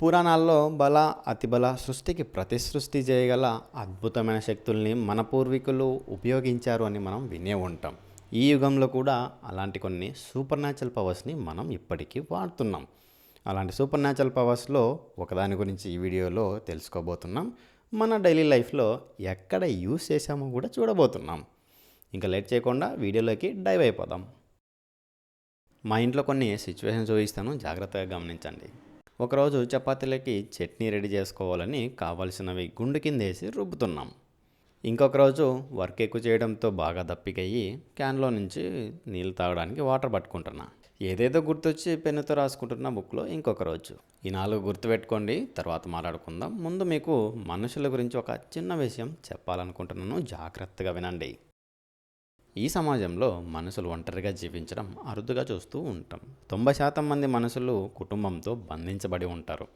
పురాణాల్లో బల, అతిబల, సృష్టికి ప్రతిసృష్టి చేయగల అద్భుతమైన శక్తుల్ని మన పూర్వీకులు ఉపయోగించారు అని మనం వినే ఉంటాం. ఈ యుగంలో కూడా అలాంటి కొన్ని సూపర్ న్యాచురల్ పవర్స్ని మనం ఇప్పటికీ వాడుతున్నాం. అలాంటి సూపర్ న్యాచురల్ పవర్స్లో ఒకదాని గురించి ఈ వీడియోలో తెలుసుకోబోతున్నాం. మన డైలీ లైఫ్లో ఎక్కడ యూస్ చేసామో కూడా చూడబోతున్నాం. ఇంకా లేట్ చేయకుండా వీడియోలోకి డైవ్ అయిపోదాం. మా ఇంట్లో కొన్ని సిచ్యువేషన్స్ చూపిస్తాను, జాగ్రత్తగా గమనించండి. ఒకరోజు చపాతీలకి చట్నీ రెడీ చేసుకోవాలని కావాల్సినవి గుండు కిందేసి రుబ్బుతున్నాం. ఇంకొక రోజు వర్క్ ఎక్కువ చేయడంతో బాగా దప్పికయ్యి క్యాన్లో నుంచి నీళ్ళు తాగడానికి వాటర్ పట్టుకుంటున్నా. ఏదేదో గుర్తొచ్చి పెన్నుతో రాసుకుంటున్న బుక్లో ఇంకొక రోజు. ఈ 4 గుర్తుపెట్టుకోండి, తర్వాత మాట్లాడుకుందాం. ముందు మీకు మనుషుల గురించి ఒక చిన్న విషయం చెప్పాలనుకుంటున్నాను, జాగ్రత్తగా వినండి. ఈ సమాజంలో మనుషులు ఒంటరిగా జీవించడం అరుదుగా చూస్తూ ఉంటాం. 90% మంది మనుషులు కుటుంబంతో బంధించబడి ఉంటారు.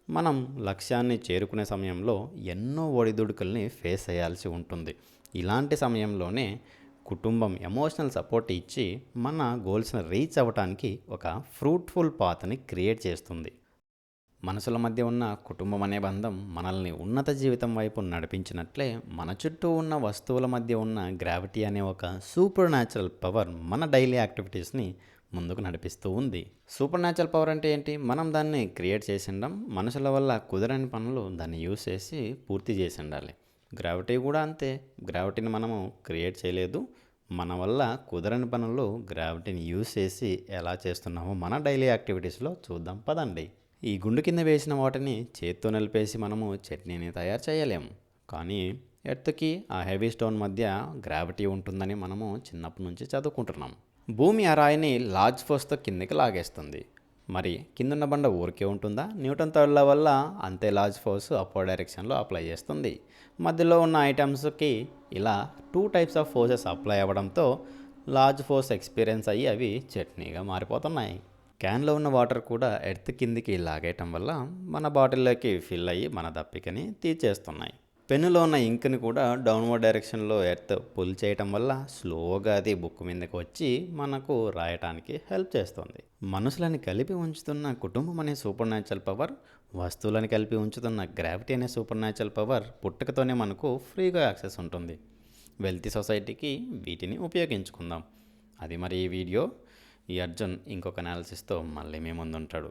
మనం లక్ష్యాన్ని చేరుకునే సమయంలో ఎన్నో ఒడిదుడుకుల్ని ఫేస్ చేయాల్సి ఉంటుంది. ఇలాంటి సమయంలోనే కుటుంబం ఎమోషనల్ సపోర్ట్ ఇచ్చి మన గోల్స్ని రీచ్ అవ్వడానికి ఒక ఫ్రూట్ఫుల్ పాత్ని క్రియేట్ చేస్తుంది. మనసుల మధ్య ఉన్న కుటుంబం అనే బంధం మనల్ని ఉన్నత జీవితం వైపు నడిపించినట్లే మన చుట్టూ ఉన్న వస్తువుల మధ్య ఉన్న గ్రావిటీ అనే ఒక సూపర్ న్యాచురల్ పవర్ మన డైలీ యాక్టివిటీస్ని ముందుకు నడిపిస్తూ ఉంది. సూపర్ న్యాచురల్ పవర్ అంటే ఏంటి? మనం దాన్ని క్రియేట్ చేసి ఉండం, మనుషుల వల్ల కుదరని పనులు దాన్ని యూస్ చేసి పూర్తి చేసి ఉండాలి. గ్రావిటీ కూడా అంతే. గ్రావిటీని మనము క్రియేట్ చేయలేదు, మన వల్ల కుదరని పనులు గ్రావిటీని యూస్ చేసి ఎలా చేస్తున్నామో మన డైలీ యాక్టివిటీస్లో చూద్దాం పదండి. ఈ గుండు కింద వేసిన వాటిని చేత్తో నలిపేసి మనము చట్నీని తయారు చేయలేము. కానీ ఎర్త్కి ఆ హెవీ స్టోన్ మధ్య గ్రావిటీ ఉంటుందని మనము చిన్నప్పటి నుంచి చదువుకుంటున్నాం. భూమి ఆ రాయిని లార్జ్ ఫోర్స్తో కిందకి లాగేస్తుంది. మరి కిందున్న బండ ఊరికే ఉంటుందా? న్యూటన్ థర్డ్ లా వల్ల అంతే లార్జ్ ఫోర్స్ అప్వర్డ్ డైరెక్షన్లో అప్లై చేస్తుంది. మధ్యలో ఉన్న ఐటమ్స్కి ఇలా 2 టైప్స్ ఆఫ్ ఫోర్సెస్ అప్లై అవ్వడంతో లార్జ్ ఫోర్స్ ఎక్స్పీరియన్స్ అయ్యి అవి చట్నీగా మారిపోతున్నాయి. క్యాన్లో ఉన్న వాటర్ కూడా ఎర్త్ కిందికి లాగేయటం వల్ల మన బాటిల్లోకి ఫిల్ అయ్యి మన దప్పికని తీర్చేస్తున్నాయి. పెన్నులో ఉన్న ఇంక్ని కూడా డౌన్వర్డ్ డైరెక్షన్లో ఎర్త్ పుల్ చేయటం వల్ల స్లోగా అది బుక్ మీదకి వచ్చి మనకు రాయటానికి హెల్ప్ చేస్తుంది. మనుషులని కలిపి ఉంచుతున్న కుటుంబం అనే సూపర్ న్యాచురల్ పవర్, వస్తువులను కలిపి ఉంచుతున్న గ్రావిటీ అనే సూపర్ న్యాచురల్ పవర్ పుట్టుకతోనే మనకు ఫ్రీగా యాక్సెస్ ఉంటుంది. వెల్తీ సొసైటీకి వీటిని ఉపయోగించుకుందాం. అది మరి ఈ వీడియో. ఈ అర్జున్ ఇంకొక అనాలిసిస్తో మళ్ళీ మీ ముందుంటాడు.